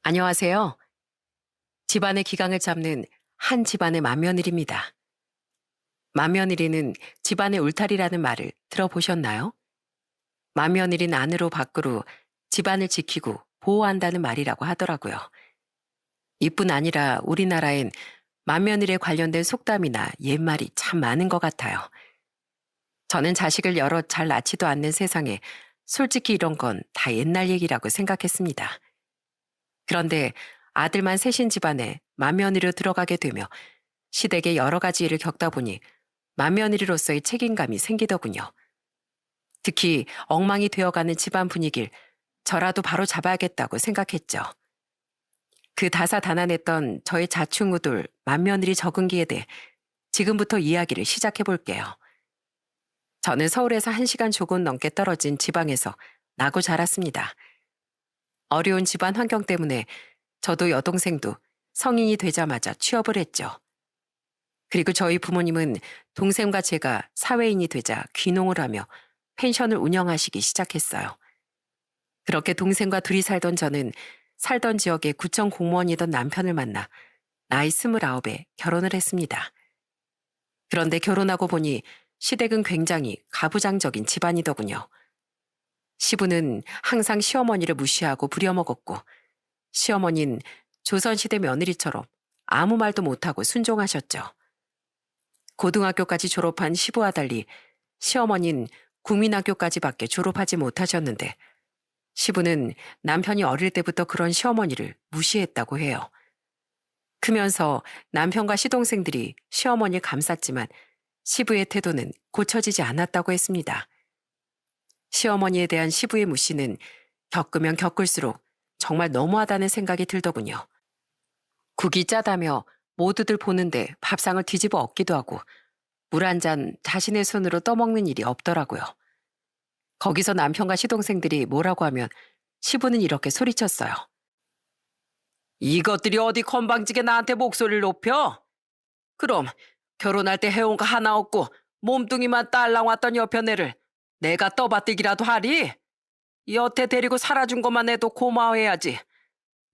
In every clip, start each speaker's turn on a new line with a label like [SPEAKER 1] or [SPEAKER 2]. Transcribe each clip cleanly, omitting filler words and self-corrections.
[SPEAKER 1] 안녕하세요. 집안의 기강을 잡는 한 집안의 맏며느리입니다. 맏며느리는 집안의 울타리라는 말을 들어보셨나요? 맏며느리는 안으로 밖으로 집안을 지키고 보호한다는 말이라고 하더라고요. 이뿐 아니라 우리나라엔 맏며느리에 관련된 속담이나 옛말이 참 많은 것 같아요. 저는 자식을 여럿 잘 낳지도 않는 세상에 솔직히 이런 건 다 옛날 얘기라고 생각했습니다. 그런데 아들만 셋인 집안에 맏며느리로 들어가게 되며 시댁의 여러 가지 일을 겪다 보니 맏며느리로서의 책임감이 생기더군요. 특히 엉망이 되어가는 집안 분위기를 저라도 바로 잡아야겠다고 생각했죠. 그 다사다난했던 저의 자충우돌 맏며느리 적응기에 대해 지금부터 이야기를 시작해 볼게요. 저는 서울에서 1시간 조금 넘게 떨어진 지방에서 나고 자랐습니다. 어려운 집안 환경 때문에 저도 여동생도 성인이 되자마자 취업을 했죠. 그리고 저희 부모님은 동생과 제가 사회인이 되자 귀농을 하며 펜션을 운영하시기 시작했어요. 그렇게 동생과 둘이 살던 저는 살던 지역의 구청 공무원이던 남편을 만나 나이 29에 결혼을 했습니다. 그런데 결혼하고 보니 시댁은 굉장히 가부장적인 집안이더군요. 시부는 항상 시어머니를 무시하고 부려먹었고 시어머니는 조선시대 며느리처럼 아무 말도 못하고 순종하셨죠. 고등학교까지 졸업한 시부와 달리 시어머니는 국민학교까지밖에 졸업하지 못하셨는데 시부는 남편이 어릴 때부터 그런 시어머니를 무시했다고 해요. 크면서 남편과 시동생들이 시어머니를 감쌌지만 시부의 태도는 고쳐지지 않았다고 했습니다. 시어머니에 대한 시부의 무시는 겪으면 겪을수록 정말 너무하다는 생각이 들더군요. 국이 짜다며 모두들 보는데 밥상을 뒤집어 엎기도 하고 물 한 잔 자신의 손으로 떠먹는 일이 없더라고요. 거기서 남편과 시동생들이 뭐라고 하면 시부는 이렇게 소리쳤어요. 이것들이 어디 건방지게 나한테 목소리를 높여? 그럼 결혼할 때 해온 거 하나 없고 몸뚱이만 딸랑 왔던 여편네를 내가 떠받들기라도 하리? 여태 데리고 살아준 것만 해도 고마워해야지.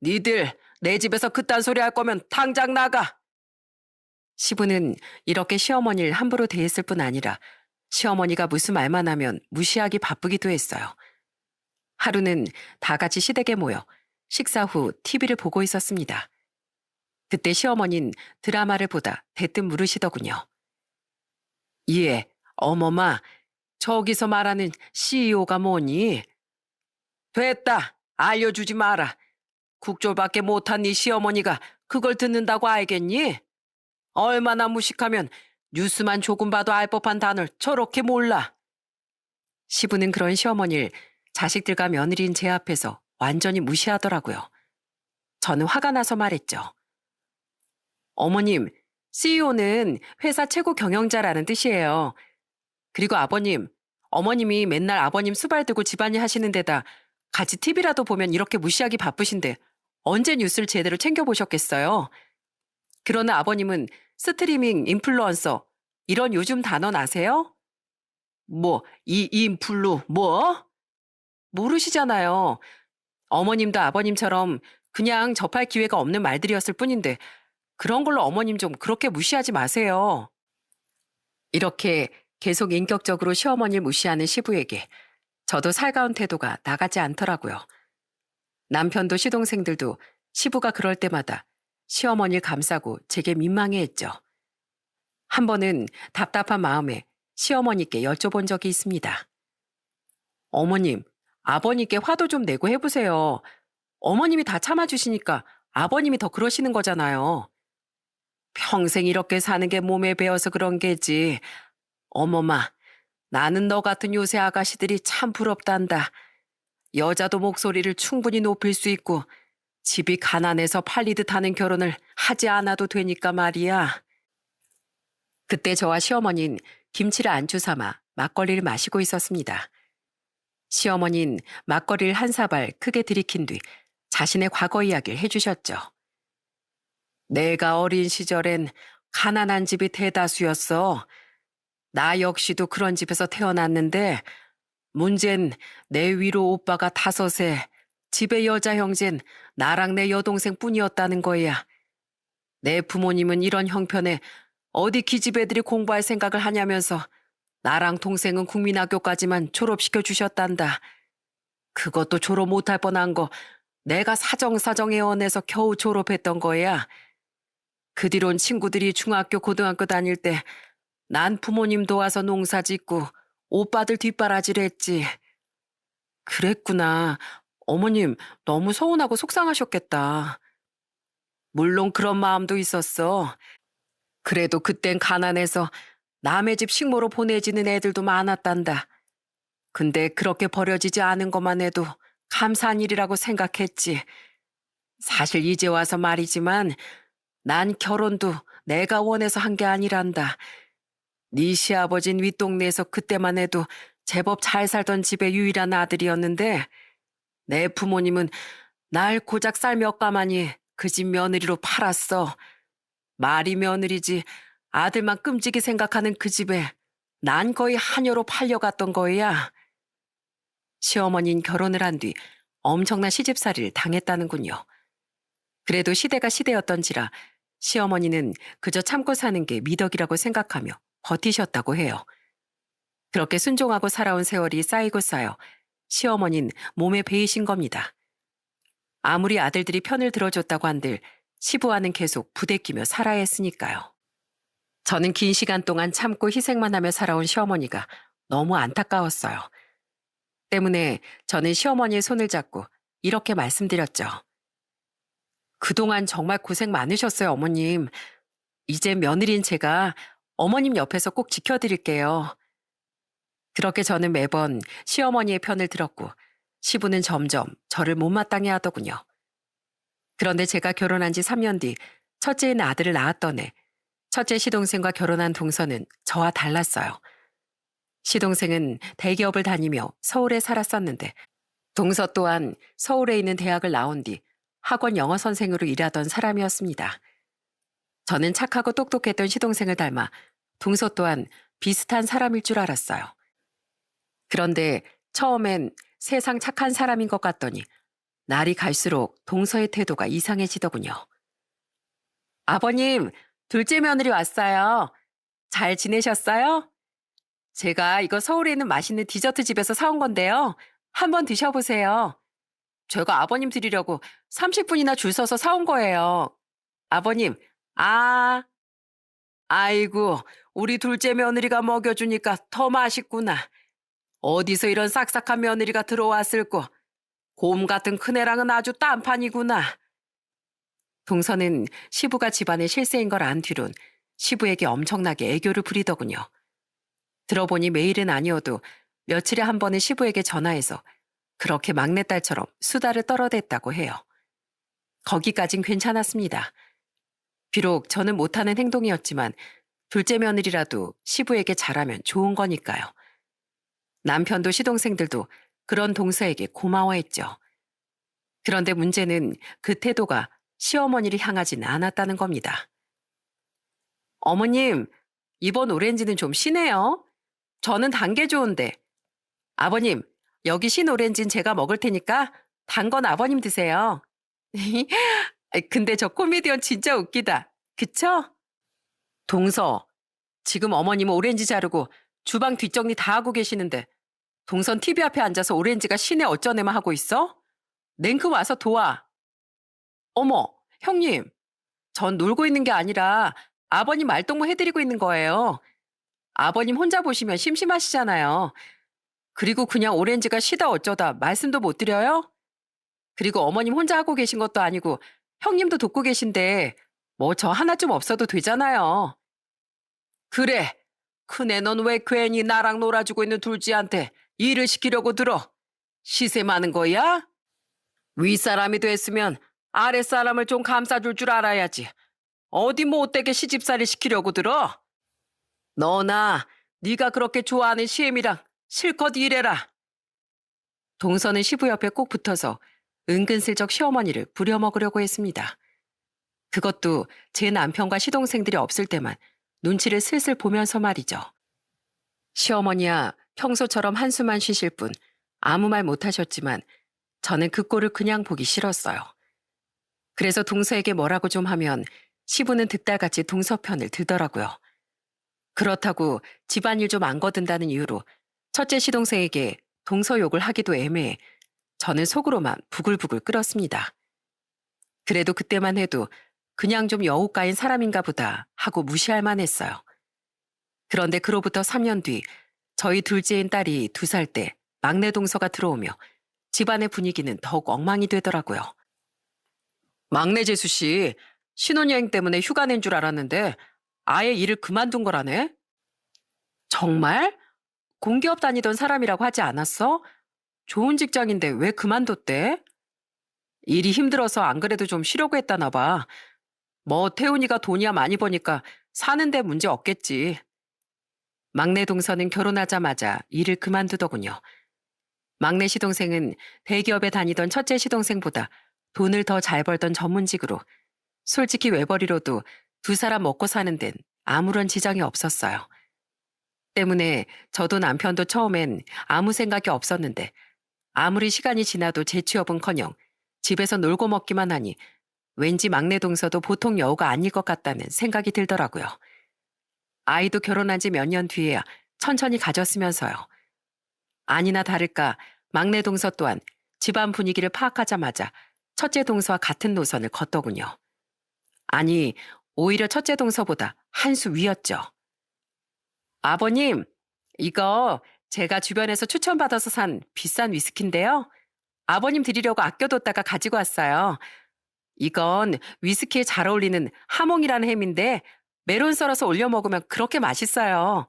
[SPEAKER 1] 니들 내 집에서 그딴 소리 할 거면 당장 나가. 시부는 이렇게 시어머니를 함부로 대했을 뿐 아니라 시어머니가 무슨 말만 하면 무시하기 바쁘기도 했어요. 하루는 다 같이 시댁에 모여 식사 후 TV를 보고 있었습니다. 그때 시어머니는 드라마를 보다 대뜸 물으시더군요. 예, 어머마, 저기서 말하는 CEO가 뭐니? 됐다, 알려주지 마라. 국졸밖에 못한 네 시어머니가 그걸 듣는다고 알겠니? 얼마나 무식하면 뉴스만 조금 봐도 알 법한 단어를 저렇게 몰라. 시부는 그런 시어머니를 자식들과 며느리인 제 앞에서 완전히 무시하더라고요. 저는 화가 나서 말했죠. 어머님, CEO는 회사 최고 경영자라는 뜻이에요. 그리고 아버님, 어머님이 맨날 아버님 수발 들고 집안일 하시는 데다 같이 TV라도 보면 이렇게 무시하기 바쁘신데 언제 뉴스를 제대로 챙겨보셨겠어요? 그러나 아버님은 스트리밍 인플루언서 이런 요즘 단어 아세요? 뭐, 이 인플루 뭐? 모르시잖아요. 어머님도 아버님처럼 그냥 접할 기회가 없는 말들이었을 뿐인데 그런 걸로 어머님 좀 그렇게 무시하지 마세요. 이렇게 계속 인격적으로 시어머니를 무시하는 시부에게 저도 살가운 태도가 나가지 않더라고요. 남편도 시동생들도 시부가 그럴 때마다 시어머니를 감싸고 제게 민망해했죠. 한 번은 답답한 마음에 시어머니께 여쭤본 적이 있습니다. 어머님, 아버님께 화도 좀 내고 해보세요. 어머님이 다 참아주시니까 아버님이 더 그러시는 거잖아요. 평생 이렇게 사는 게 몸에 배어서 그런 게지. 어머마, 나는 너 같은 요새 아가씨들이 참 부럽단다. 여자도 목소리를 충분히 높일 수 있고 집이 가난해서 팔리듯 하는 결혼을 하지 않아도 되니까 말이야. 그때 저와 시어머니는 김치를 안주 삼아 막걸리를 마시고 있었습니다. 시어머니는 막걸리를 한 사발 크게 들이킨 뒤 자신의 과거 이야기를 해주셨죠. 내가 어린 시절엔 가난한 집이 대다수였어. 나 역시도 그런 집에서 태어났는데 문제는 내 위로 오빠가 5에 집에 여자 형제는 나랑 내 여동생 뿐이었다는 거야. 내 부모님은 이런 형편에 어디 기집애들이 공부할 생각을 하냐면서 나랑 동생은 국민학교까지만 졸업시켜 주셨단다. 그것도 졸업 못할 뻔한 거 내가 사정사정 애원해서 겨우 졸업했던 거야. 그 뒤론 친구들이 중학교, 고등학교 다닐 때 난 부모님 도와서 농사 짓고 오빠들 뒷바라지를 했지. 그랬구나. 어머님 너무 서운하고 속상하셨겠다. 물론 그런 마음도 있었어. 그래도 그땐 가난해서 남의 집 식모로 보내지는 애들도 많았단다. 근데 그렇게 버려지지 않은 것만 해도 감사한 일이라고 생각했지. 사실 이제 와서 말이지만 난 결혼도 내가 원해서 한 게 아니란다. 네 시아버진 윗동네에서 그때만 해도 제법 잘 살던 집의 유일한 아들이었는데 내 부모님은 날 고작 쌀 몇 가마니 그 집 며느리로 팔았어. 말이 며느리지 아들만 끔찍이 생각하는 그 집에 난 거의 하녀로 팔려갔던 거야. 시어머니는 결혼을 한 뒤 엄청난 시집살이를 당했다는군요. 그래도 시대가 시대였던지라 시어머니는 그저 참고 사는 게 미덕이라고 생각하며 버티셨다고 해요. 그렇게 순종하고 살아온 세월이 쌓이고 쌓여 시어머니는 몸에 배이신 겁니다. 아무리 아들들이 편을 들어줬다고 한들 시부와는 계속 부대끼며 살아야 했으니까요. 저는 긴 시간 동안 참고 희생만 하며 살아온 시어머니가 너무 안타까웠어요. 때문에 저는 시어머니의 손을 잡고 이렇게 말씀드렸죠. 그동안 정말 고생 많으셨어요, 어머님. 이제 며느리인 제가 어머님 옆에서 꼭 지켜드릴게요. 그렇게 저는 매번 시어머니의 편을 들었고 시부는 점점 저를 못마땅해 하더군요. 그런데 제가 결혼한 지 3년 뒤 첫째인 아들을 낳았던 해 첫째 시동생과 결혼한 동서는 저와 달랐어요. 시동생은 대기업을 다니며 서울에 살았었는데 동서 또한 서울에 있는 대학을 나온 뒤 학원 영어 선생으로 일하던 사람이었습니다. 저는 착하고 똑똑했던 시동생을 닮아 동서 또한 비슷한 사람일 줄 알았어요. 그런데 처음엔 세상 착한 사람인 것 같더니 날이 갈수록 동서의 태도가 이상해지더군요. 아버님, 둘째 며느리 왔어요. 잘 지내셨어요? 제가 이거 서울에 있는 맛있는 디저트 집에서 사온 건데요. 한번 드셔보세요. 제가 아버님 드리려고 30분이나 줄 서서 사온 거예요. 아버님, 아이고, 우리 둘째 며느리가 먹여주니까 더 맛있구나. 어디서 이런 싹싹한 며느리가 들어왔을꼬. 곰 같은 큰애랑은 아주 딴판이구나. 동서는 시부가 집안의 실세인 걸 안 뒤론 시부에게 엄청나게 애교를 부리더군요. 들어보니 매일은 아니어도 며칠에 한 번은 시부에게 전화해서 그렇게 막내딸처럼 수다를 떨어댔다고 해요. 거기까진 괜찮았습니다. 비록 저는 못하는 행동이었지만 둘째 며느리라도 시부에게 잘하면 좋은 거니까요. 남편도 시동생들도 그런 동서에게 고마워했죠. 그런데 문제는 그 태도가 시어머니를 향하진 않았다는 겁니다. 어머님, 이번 오렌지는 좀 시네요. 저는 단 게 좋은데. 아버님, 여기 신 오렌지는 제가 먹을 테니까 단 건 아버님 드세요. 근데 저 코미디언 진짜 웃기다. 그쵸? 동서, 지금 어머님은 오렌지 자르고 주방 뒷정리 다 하고 계시는데 동선 TV 앞에 앉아서 오렌지가 시네 어쩌네만 하고 있어? 냉큼 와서 도와. 어머, 형님. 전 놀고 있는 게 아니라 아버님 말동무 해드리고 있는 거예요. 아버님 혼자 보시면 심심하시잖아요. 그리고 그냥 오렌지가 시다 어쩌다 말씀도 못 드려요? 그리고 어머님 혼자 하고 계신 것도 아니고 형님도 돕고 계신데 뭐 저 하나쯤 없어도 되잖아요. 그래. 큰애 넌 왜 괜히 나랑 놀아주고 있는 둘째한테 일을 시키려고 들어? 시세 많은 거야? 윗사람이 됐으면 아랫사람을 좀 감싸줄 줄 알아야지. 어디 못되게 시집살이 시키려고 들어? 너나 네가 그렇게 좋아하는 시엠이랑 실컷 일해라. 동서는 시부 옆에 꼭 붙어서 은근슬쩍 시어머니를 부려먹으려고 했습니다. 그것도 제 남편과 시동생들이 없을 때만 눈치를 슬슬 보면서 말이죠. 시어머니야 평소처럼 한숨만 쉬실 뿐 아무 말 못하셨지만 저는 그 꼴을 그냥 보기 싫었어요. 그래서 동서에게 뭐라고 좀 하면 시부는 득달같이 동서 편을 들더라고요. 그렇다고 집안일 좀 안 거둔다는 이유로 첫째 시동생에게 동서 욕을 하기도 애매해 저는 속으로만 부글부글 끓었습니다. 그래도 그때만 해도 그냥 좀 여우까인 사람인가 보다 하고 무시할 만했어요. 그런데 그로부터 3년 뒤 저희 둘째인 딸이 2살 때 막내 동서가 들어오며 집안의 분위기는 더욱 엉망이 되더라고요. 막내 재수 씨, 신혼여행 때문에 휴가 낸 줄 알았는데 아예 일을 그만둔 거라네? 정말? 공기업 다니던 사람이라고 하지 않았어? 좋은 직장인데 왜 그만뒀대? 일이 힘들어서 안 그래도 좀 쉬려고 했다나 봐. 뭐 태훈이가 돈이야 많이 버니까 사는데 문제 없겠지. 막내 동서는 결혼하자마자 일을 그만두더군요. 막내 시동생은 대기업에 다니던 첫째 시동생보다 돈을 더 잘 벌던 전문직으로 솔직히 외벌이로도 2사람 먹고 사는 데는 아무런 지장이 없었어요. 때문에 저도 남편도 처음엔 아무 생각이 없었는데 아무리 시간이 지나도 재취업은커녕 집에서 놀고 먹기만 하니 왠지 막내 동서도 보통 여우가 아닐 것 같다는 생각이 들더라고요. 아이도 결혼한 지 몇 년 뒤에야 천천히 가졌으면서요. 아니나 다를까 막내 동서 또한 집안 분위기를 파악하자마자 첫째 동서와 같은 노선을 걷더군요. 아니, 오히려 첫째 동서보다 한 수 위였죠. 아버님, 이거 제가 주변에서 추천받아서 산 비싼 위스키인데요. 아버님 드리려고 아껴뒀다가 가지고 왔어요. 이건 위스키에 잘 어울리는 하몽이라는 햄인데 메론 썰어서 올려 먹으면 그렇게 맛있어요.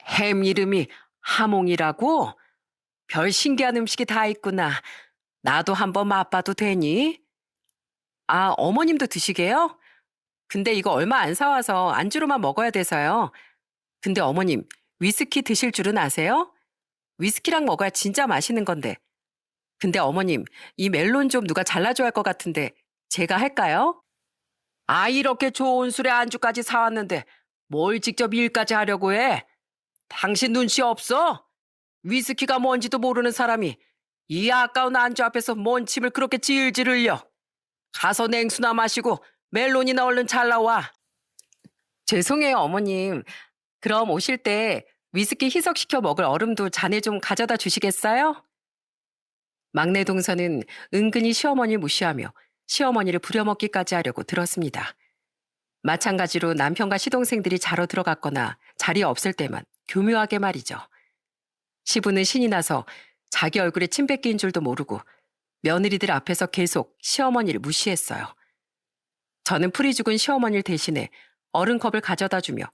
[SPEAKER 1] 햄 이름이 하몽이라고? 별 신기한 음식이 다 있구나. 나도 한번 맛봐도 되니? 아, 어머님도 드시게요? 근데 이거 얼마 안 사와서 안주로만 먹어야 돼서요. 근데 어머님, 위스키 드실 줄은 아세요? 위스키랑 먹어야 진짜 맛있는 건데. 근데 어머님, 이 멜론 좀 누가 잘라줘야 할 것 같은데 제가 할까요? 아, 이렇게 좋은 술에 안주까지 사왔는데 뭘 직접 일까지 하려고 해? 당신 눈치 없어? 위스키가 뭔지도 모르는 사람이 이 아까운 안주 앞에서 뭔 침을 그렇게 질질 흘려. 가서 냉수나 마시고 멜론이나 얼른 잘라와. 죄송해요, 어머님. 그럼 오실 때 위스키 희석시켜 먹을 얼음도 잔에 좀 가져다 주시겠어요? 막내 동서는 은근히 시어머니를 무시하며 시어머니를 부려먹기까지 하려고 들었습니다. 마찬가지로 남편과 시동생들이 자러 들어갔거나 자리에 없을 때만 교묘하게 말이죠. 시부는 신이 나서 자기 얼굴에 침 뱉기인 줄도 모르고 며느리들 앞에서 계속 시어머니를 무시했어요. 저는 풀이 죽은 시어머니를 대신해 얼음컵을 가져다 주며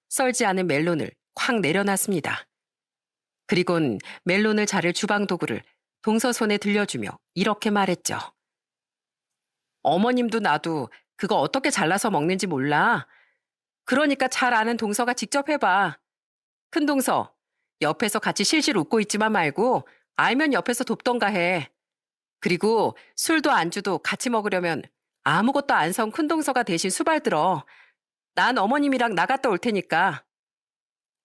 [SPEAKER 1] 썰지 않은 멜론을 콱 내려놨습니다. 그리곤 멜론을 자를 주방 도구를 동서 손에 들려주며 이렇게 말했죠. 어머님도 나도 그거 어떻게 잘라서 먹는지 몰라. 그러니까 잘 아는 동서가 직접 해봐. 큰 동서, 옆에서 같이 실실 웃고 있지만 말고 알면 옆에서 돕던가 해. 그리고 술도 안주도 같이 먹으려면 아무것도 안 사온 큰 동서가 대신 수발 들어. 난 어머님이랑 나갔다 올 테니까.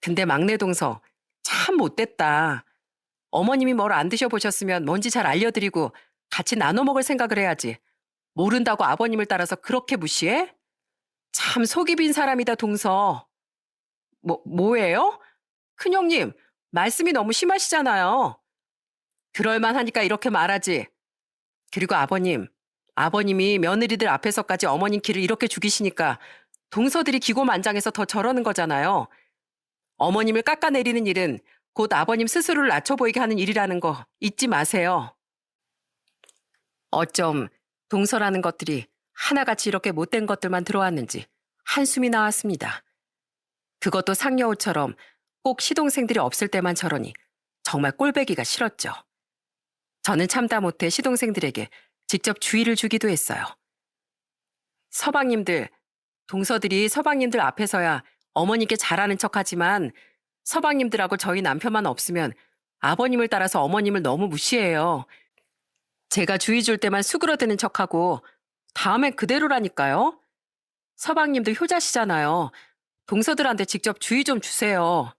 [SPEAKER 1] 근데 막내 동서, 참 못됐다. 어머님이 뭘 안 드셔보셨으면 뭔지 잘 알려드리고 같이 나눠 먹을 생각을 해야지. 모른다고 아버님을 따라서 그렇게 무시해? 참 속이 빈 사람이다, 동서. 뭐예요? 큰형님, 말씀이 너무 심하시잖아요. 그럴만 하니까 이렇게 말하지. 그리고 아버님이 며느리들 앞에서까지 어머님 기를 이렇게 죽이시니까 동서들이 기고만장해서 더 저러는 거잖아요. 어머님을 깎아내리는 일은 곧 아버님 스스로를 낮춰 보이게 하는 일이라는 거 잊지 마세요. 어쩜 동서라는 것들이 하나같이 이렇게 못된 것들만 들어왔는지 한숨이 나왔습니다. 그것도 상여우처럼 꼭 시동생들이 없을 때만 저러니 정말 꼴배기가 싫었죠. 저는 참다 못해 시동생들에게 직접 주의를 주기도 했어요. 서방님들, 동서들이 서방님들 앞에서야 어머니께 잘하는 척하지만 서방님들하고 저희 남편만 없으면 아버님을 따라서 어머님을 너무 무시해요. 제가 주의 줄 때만 수그러드는 척하고 다음엔 그대로라니까요. 서방님들 효자시잖아요. 동서들한테 직접 주의 좀 주세요.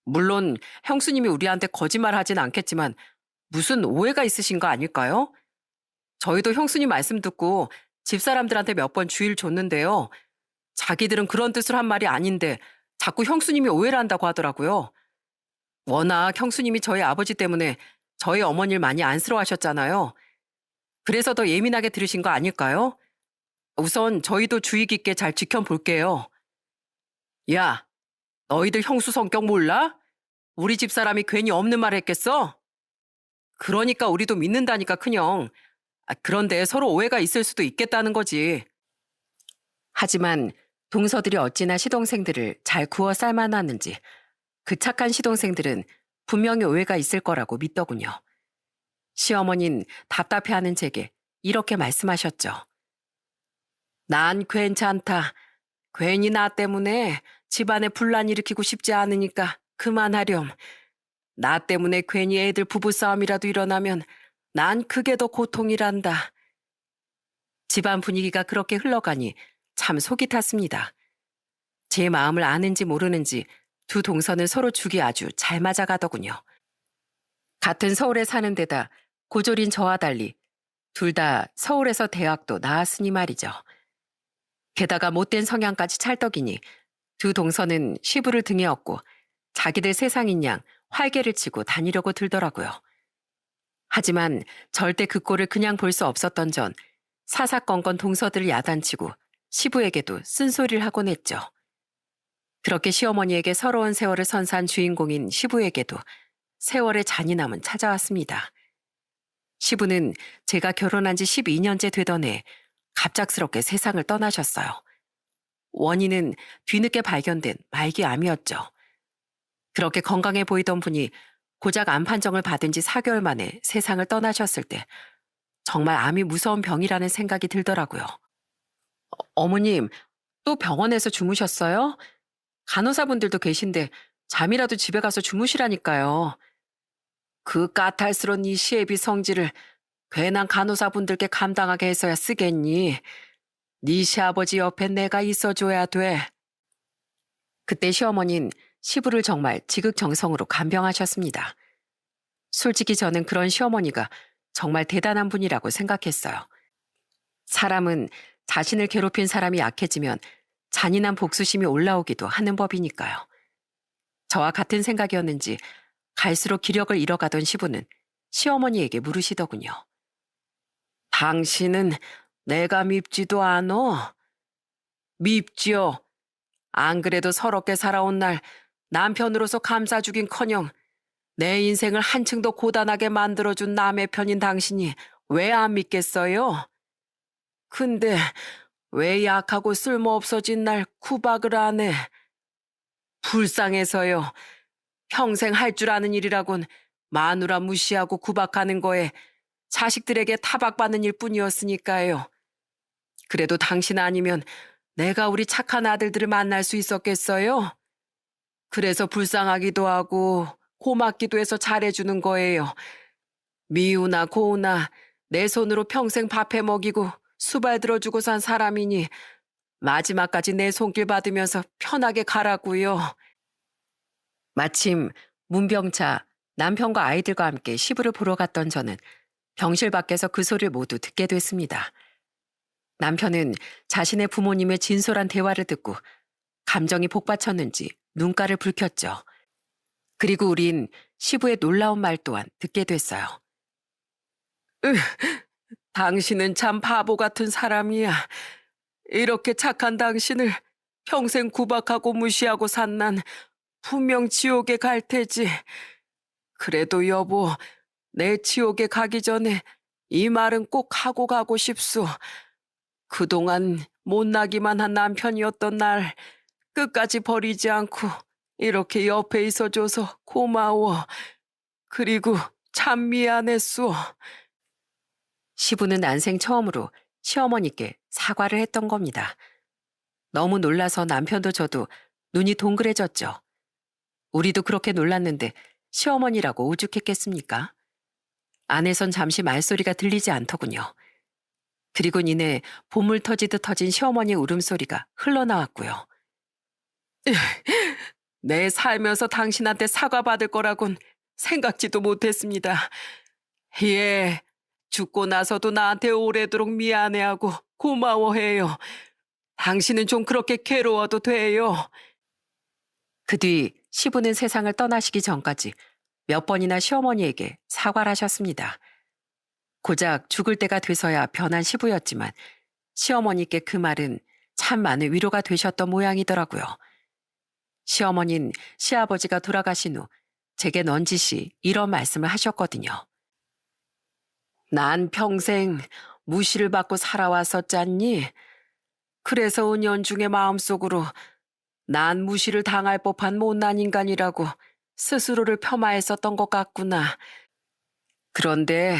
[SPEAKER 1] 물론 형수님이 우리한테 거짓말 하진 않겠지만 무슨 오해가 있으신 거 아닐까요? 저희도 형수님 말씀 듣고 집사람들한테 몇 번 주의를 줬는데요. 자기들은 그런 뜻으로 한 말이 아닌데 자꾸 형수님이 오해를 한다고 하더라고요. 워낙 형수님이 저희 아버지 때문에 저희 어머니를 많이 안쓰러워하셨잖아요. 그래서 더 예민하게 들으신 거 아닐까요? 우선 저희도 주의 깊게 잘 지켜볼게요. 야, 너희들 형수 성격 몰라? 우리 집사람이 괜히 없는 말 했겠어? 그러니까 우리도 믿는다니까 큰형. 그런데 서로 오해가 있을 수도 있겠다는 거지. 하지만 동서들이 어찌나 시동생들을 잘 구워 삶아놨는지 그 착한 시동생들은 분명히 오해가 있을 거라고 믿더군요. 시어머니는 답답해하는 제게 이렇게 말씀하셨죠. 난 괜찮다. 괜히 나 때문에 집안에 분란 일으키고 싶지 않으니까 그만하렴. 나 때문에 괜히 애들 부부싸움이라도 일어나면 난 그게 더 고통이란다. 집안 분위기가 그렇게 흘러가니 참 속이 탔습니다. 제 마음을 아는지 모르는지 두 동서는 서로 죽이 아주 잘 맞아가더군요. 같은 서울에 사는 데다 고졸인 저와 달리 둘 다 서울에서 대학도 나왔으니 말이죠. 게다가 못된 성향까지 찰떡이니 두 동서는 시부를 등에 업고 자기들 세상인 양 활개를 치고 다니려고 들더라고요. 하지만 절대 그 꼴을 그냥 볼 수 없었던 전 사사건건 동서들을 야단치고 시부에게도 쓴소리를 하곤 했죠. 그렇게 시어머니에게 서러운 세월을 선사한 주인공인 시부에게도 세월의 잔인함은 찾아왔습니다. 시부는 제가 결혼한 지 12년째 되던 해 갑작스럽게 세상을 떠나셨어요. 원인은 뒤늦게 발견된 말기암이었죠. 그렇게 건강해 보이던 분이 고작 암 판정을 받은 지 4개월 만에 세상을 떠나셨을 때 정말 암이 무서운 병이라는 생각이 들더라고요. 어머님, 또 병원에서 주무셨어요? 간호사분들도 계신데 잠이라도 집에 가서 주무시라니까요. 그 까탈스러운 이 시애비 성질을 괜한 간호사분들께 감당하게 해서야 쓰겠니? 네 시아버지 옆에 내가 있어줘야 돼. 그때 시어머니는 시부를 정말 지극정성으로 간병하셨습니다. 솔직히 저는 그런 시어머니가 정말 대단한 분이라고 생각했어요. 사람은 자신을 괴롭힌 사람이 약해지면 잔인한 복수심이 올라오기도 하는 법이니까요. 저와 같은 생각이었는지 갈수록 기력을 잃어가던 시부는 시어머니에게 물으시더군요. 당신은 내가 밉지도 않어? 밉지요. 안 그래도 서럽게 살아온 날 남편으로서 감싸주긴커녕 내 인생을 한층 더 고단하게 만들어준 남의 편인 당신이 왜 안 믿겠어요? 근데 왜 약하고 쓸모없어진 날 구박을 안 해? 불쌍해서요. 평생 할 줄 아는 일이라곤 마누라 무시하고 구박하는 거에 자식들에게 타박받는 일뿐이었으니까요. 그래도 당신 아니면 내가 우리 착한 아들들을 만날 수 있었겠어요? 그래서 불쌍하기도 하고 고맙기도 해서 잘해주는 거예요. 미우나 고우나 내 손으로 평생 밥해 먹이고 수발 들어주고 산 사람이니 마지막까지 내 손길 받으면서 편하게 가라고요. 마침 문병차 남편과 아이들과 함께 시부를 보러 갔던 저는 병실 밖에서 그 소리를 모두 듣게 됐습니다. 남편은 자신의 부모님의 진솔한 대화를 듣고 감정이 복받쳤는지 눈가를 붉혔죠. 그리고 우린 시부의 놀라운 말 또한 듣게 됐어요. 당신은 참 바보 같은 사람이야. 이렇게 착한 당신을 평생 구박하고 무시하고 산 난 분명 지옥에 갈 테지. 그래도 여보, 내 지옥에 가기 전에 이 말은 꼭 하고 가고 싶소. 그동안 못나기만 한 남편이었던 날 끝까지 버리지 않고 이렇게 옆에 있어줘서 고마워. 그리고 참 미안했소. 시부는 난생 처음으로 시어머니께 사과를 했던 겁니다. 너무 놀라서 남편도 저도 눈이 동그래졌죠. 우리도 그렇게 놀랐는데 시어머니라고 오죽했겠습니까? 안에선 잠시 말소리가 들리지 않더군요. 그리고 이내 보물 터지듯 터진 시어머니의 울음소리가 흘러나왔고요. 내 살면서 당신한테 사과받을 거라곤 생각지도 못했습니다. 예, 죽고 나서도 나한테 오래도록 미안해하고 고마워해요. 당신은 좀 그렇게 괴로워도 돼요. 그 뒤 시부는 세상을 떠나시기 전까지 몇 번이나 시어머니에게 사과를 하셨습니다. 고작 죽을 때가 돼서야 변한 시부였지만 시어머니께 그 말은 참 많은 위로가 되셨던 모양이더라고요. 시어머니는 시아버지가 돌아가신 후 제게 넌지시 이런 말씀을 하셨거든요. 난 평생 무시를 받고 살아왔었잖니. 그래서 은연중에 마음속으로 난 무시를 당할 법한 못난 인간이라고 스스로를 폄하했었던 것 같구나. 그런데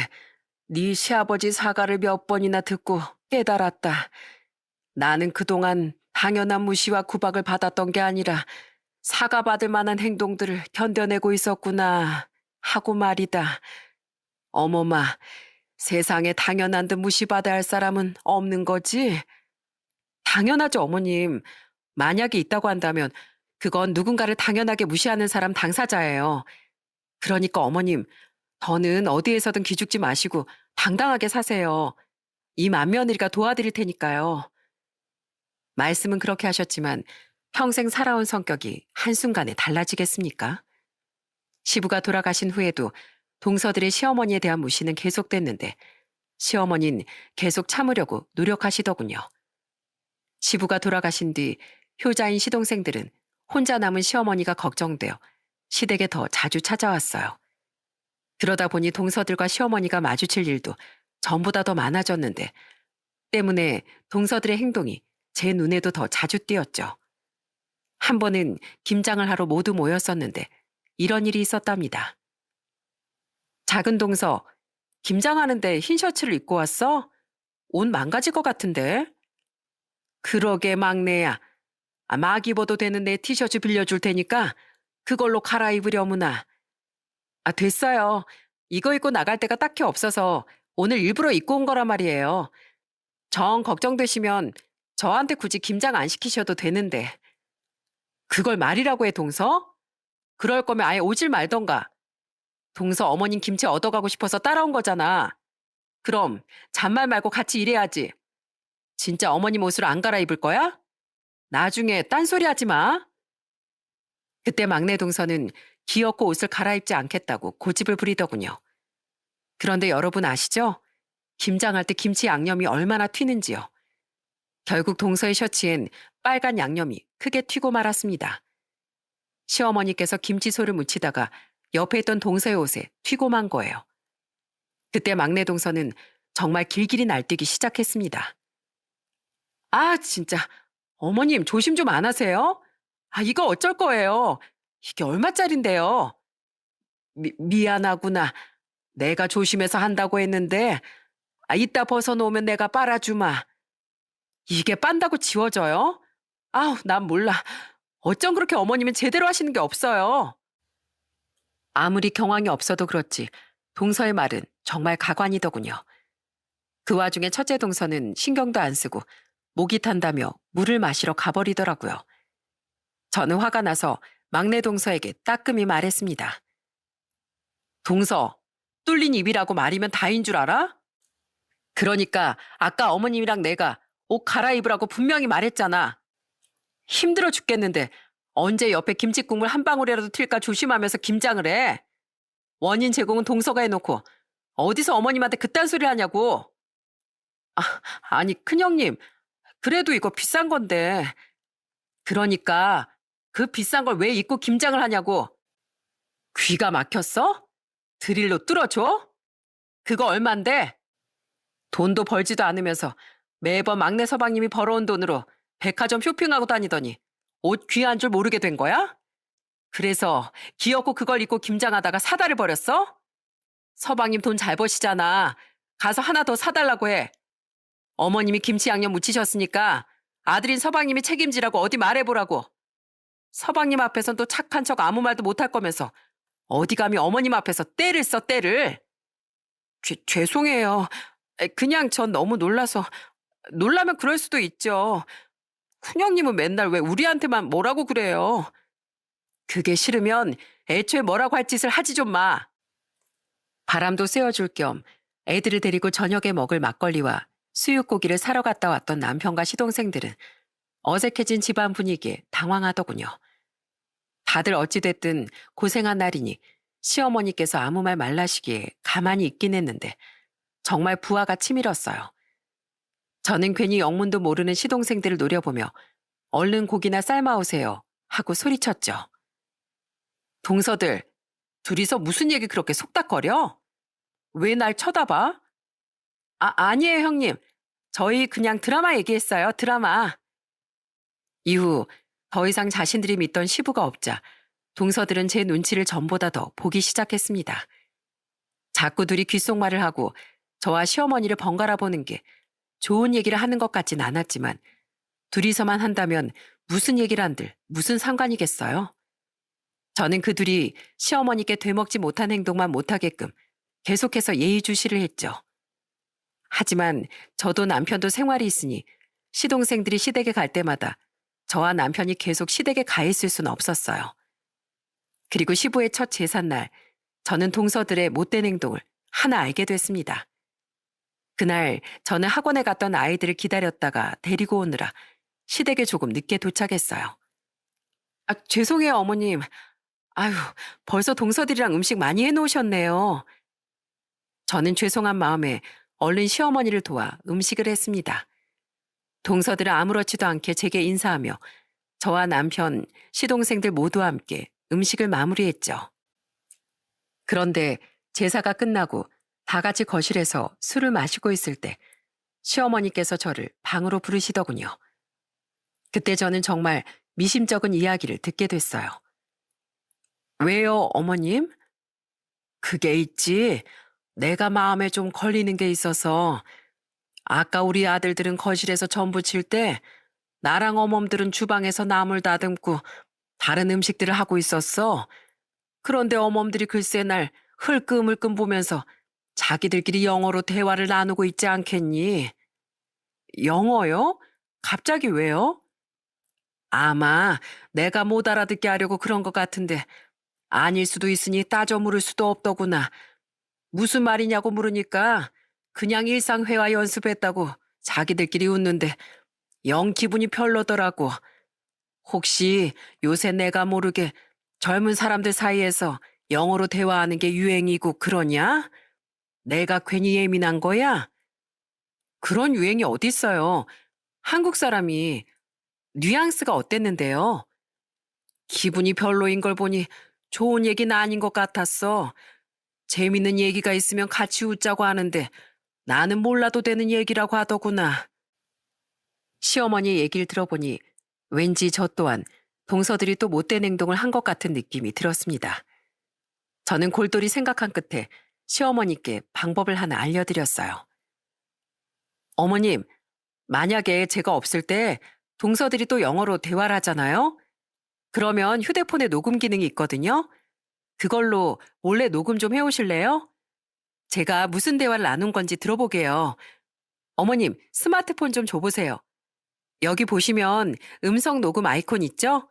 [SPEAKER 1] 네 시아버지 사과를 몇 번이나 듣고 깨달았다. 나는 그동안 당연한 무시와 구박을 받았던 게 아니라 사과받을 만한 행동들을 견뎌내고 있었구나 하고 말이다. 어머마, 세상에 당연한 듯 무시받아야 할 사람은 없는 거지? 당연하죠, 어머님. 만약에 있다고 한다면 그건 누군가를 당연하게 무시하는 사람 당사자예요. 그러니까 어머님, 더는 어디에서든 기죽지 마시고 당당하게 사세요. 이 맏며느리가 도와드릴 테니까요. 말씀은 그렇게 하셨지만 평생 살아온 성격이 한순간에 달라지겠습니까? 시부가 돌아가신 후에도 동서들의 시어머니에 대한 무시는 계속됐는데 시어머니는 계속 참으려고 노력하시더군요. 시부가 돌아가신 뒤 효자인 시동생들은 혼자 남은 시어머니가 걱정되어 시댁에 더 자주 찾아왔어요. 그러다 보니 동서들과 시어머니가 마주칠 일도 전보다 더 많아졌는데 때문에 동서들의 행동이 제 눈에도 더 자주 띄었죠. 한 번은 김장을 하러 모두 모였었는데 이런 일이 있었답니다. 작은 동서, 김장하는데 흰 셔츠를 입고 왔어? 옷 망가질 것 같은데? 그러게 막내야. 막 입어도 되는 내 티셔츠 빌려줄 테니까 그걸로 갈아입으려무나. 됐어요. 이거 입고 나갈 데가 딱히 없어서 오늘 일부러 입고 온 거란 말이에요. 정 걱정되시면 저한테 굳이 김장 안 시키셔도 되는데. 그걸 말이라고 해, 동서? 그럴 거면 아예 오질 말던가. 동서 어머님 김치 얻어가고 싶어서 따라온 거잖아. 그럼 잔말 말고 같이 일해야지. 진짜 어머님 옷을 안 갈아입을 거야? 나중에 딴소리 하지 마. 그때 막내 동서는 기어코 옷을 갈아입지 않겠다고 고집을 부리더군요. 그런데 여러분 아시죠? 김장할 때 김치 양념이 얼마나 튀는지요. 결국 동서의 셔츠엔 빨간 양념이 크게 튀고 말았습니다. 시어머니께서 김치소를 묻히다가 옆에 있던 동서의 옷에 튀고 만 거예요. 그때 막내 동서는 정말 길길이 날뛰기 시작했습니다. 진짜 어머님 조심 좀 안 하세요? 이거 어쩔 거예요? 이게 얼마짜린데요? 미안하구나. 내가 조심해서 한다고 했는데 이따 벗어놓으면 내가 빨아주마. 이게 빤다고 지워져요? 난 몰라. 어쩜 그렇게 어머님은 제대로 하시는 게 없어요. 아무리 경황이 없어도 그렇지 동서의 말은 정말 가관이더군요. 그 와중에 첫째 동서는 신경도 안 쓰고 목이 탄다며 물을 마시러 가버리더라고요. 저는 화가 나서 막내 동서에게 따끔히 말했습니다. 동서, 뚫린 입이라고 말이면 다인 줄 알아? 그러니까 아까 어머님이랑 내가 옷 갈아입으라고 분명히 말했잖아. 힘들어 죽겠는데 언제 옆에 김치국물 한 방울이라도 튈까 조심하면서 김장을 해. 원인 제공은 동서가 해놓고 어디서 어머님한테 그딴 소리 하냐고. 아니 큰형님, 그래도 이거 비싼 건데. 그러니까 그 비싼 걸 왜 입고 김장을 하냐고. 귀가 막혔어? 드릴로 뚫어줘? 그거 얼만데? 돈도 벌지도 않으면서 매번 막내 서방님이 벌어온 돈으로 백화점 쇼핑하고 다니더니 옷 귀한 줄 모르게 된 거야? 그래서 기어코 그걸 입고 김장하다가 사다를 버렸어? 서방님 돈 잘 버시잖아. 가서 하나 더 사달라고 해. 어머님이 김치 양념 묻히셨으니까 아들인 서방님이 책임지라고 어디 말해보라고. 서방님 앞에선 또 착한 척 아무 말도 못할 거면서 어디 감히 어머님 앞에서 때를 써 때를. 죄송해요. 그냥 전 너무 놀라서. 놀라면 그럴 수도 있죠. 큰형님은 맨날 왜 우리한테만 뭐라고 그래요. 그게 싫으면 애초에 뭐라고 할 짓을 하지 좀 마. 바람도 쐬어줄 겸 애들을 데리고 저녁에 먹을 막걸리와 수육고기를 사러 갔다 왔던 남편과 시동생들은 어색해진 집안 분위기에 당황하더군요. 다들 어찌됐든 고생한 날이니 시어머니께서 아무 말 말라시기에 가만히 있긴 했는데 정말 부하가 치밀었어요. 저는 괜히 영문도 모르는 시동생들을 노려보며 얼른 고기나 삶아오세요 하고 소리쳤죠. 동서들, 둘이서 무슨 얘기 그렇게 속닥거려? 왜 날 쳐다봐? 아니에요, 형님. 저희 그냥 드라마 얘기했어요, 드라마. 이후 더 이상 자신들이 믿던 시부가 없자 동서들은 제 눈치를 전보다 더 보기 시작했습니다. 자꾸 둘이 귓속말을 하고 저와 시어머니를 번갈아 보는 게 좋은 얘기를 하는 것 같진 않았지만 둘이서만 한다면 무슨 얘기를 한들 무슨 상관이겠어요? 저는 그 둘이 시어머니께 되먹지 못한 행동만 못하게끔 계속해서 예의주시를 했죠. 하지만 저도 남편도 생활이 있으니 시동생들이 시댁에 갈 때마다 저와 남편이 계속 시댁에 가 있을 수는 없었어요. 그리고 시부의 첫 제삿날 저는 동서들의 못된 행동을 하나 알게 됐습니다. 그날 저는 학원에 갔던 아이들을 기다렸다가 데리고 오느라 시댁에 조금 늦게 도착했어요. 죄송해요, 어머님. 아유, 벌써 동서들이랑 음식 많이 해놓으셨네요. 저는 죄송한 마음에 얼른 시어머니를 도와 음식을 했습니다. 동서들은 아무렇지도 않게 제게 인사하며 저와 남편, 시동생들 모두와 함께 음식을 마무리했죠. 그런데 제사가 끝나고 다 같이 거실에서 술을 마시고 있을 때 시어머니께서 저를 방으로 부르시더군요. 그때 저는 정말 미심쩍은 이야기를 듣게 됐어요. 왜요, 어머님? 그게 있지. 내가 마음에 좀 걸리는 게 있어서 아까 우리 아들들은 거실에서 전 부칠 때 나랑 어멈들은 주방에서 나물 다듬고 다른 음식들을 하고 있었어. 그런데 어멈들이 글쎄 날 흘끔흘끔 보면서 자기들끼리 영어로 대화를 나누고 있지 않겠니? 영어요? 갑자기 왜요? 아마 내가 못 알아듣게 하려고 그런 것 같은데 아닐 수도 있으니 따져 물을 수도 없더구나. 무슨 말이냐고 물으니까 그냥 일상회화 연습했다고 자기들끼리 웃는데 영 기분이 별로더라고. 혹시 요새 내가 모르게 젊은 사람들 사이에서 영어로 대화하는 게 유행이고 그러냐? 내가 괜히 예민한 거야? 그런 유행이 어딨어요. 한국 사람이 뉘앙스가 어땠는데요? 기분이 별로인 걸 보니 좋은 얘기는 아닌 것 같았어. 재밌는 얘기가 있으면 같이 웃자고 하는데 나는 몰라도 되는 얘기라고 하더구나. 시어머니 얘기를 들어보니 왠지 저 또한 동서들이 또 못된 행동을 한 것 같은 느낌이 들었습니다. 저는 골똘히 생각한 끝에 시어머니께 방법을 하나 알려드렸어요. 어머님, 만약에 제가 없을 때 동서들이 또 영어로 대화를 하잖아요? 그러면 휴대폰에 녹음 기능이 있거든요? 그걸로 몰래 녹음 좀 해오실래요? 제가 무슨 대화를 나눈 건지 들어보게요. 어머님, 스마트폰 좀 줘보세요. 여기 보시면 음성 녹음 아이콘 있죠?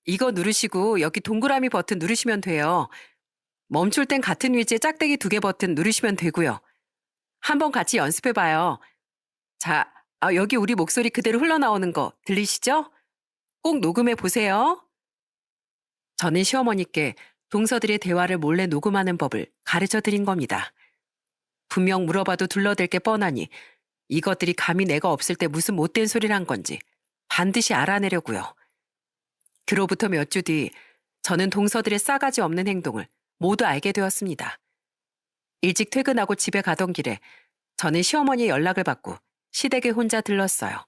[SPEAKER 1] 이거 누르시고 여기 동그라미 버튼 누르시면 돼요. 멈출 땐 같은 위치에 짝대기 2개 버튼 누르시면 되고요. 한번 같이 연습해봐요. 자, 여기 우리 목소리 그대로 흘러나오는 거 들리시죠? 꼭 녹음해 보세요. 저는 시어머니께 동서들의 대화를 몰래 녹음하는 법을 가르쳐 드린 겁니다. 분명 물어봐도 둘러댈 게 뻔하니 이것들이 감히 내가 없을 때 무슨 못된 소리를 한 건지 반드시 알아내려고요. 그로부터 몇 주 뒤 저는 동서들의 싸가지 없는 행동을 모두 알게 되었습니다. 일찍 퇴근하고 집에 가던 길에 저는 시어머니의 연락을 받고 시댁에 혼자 들렀어요.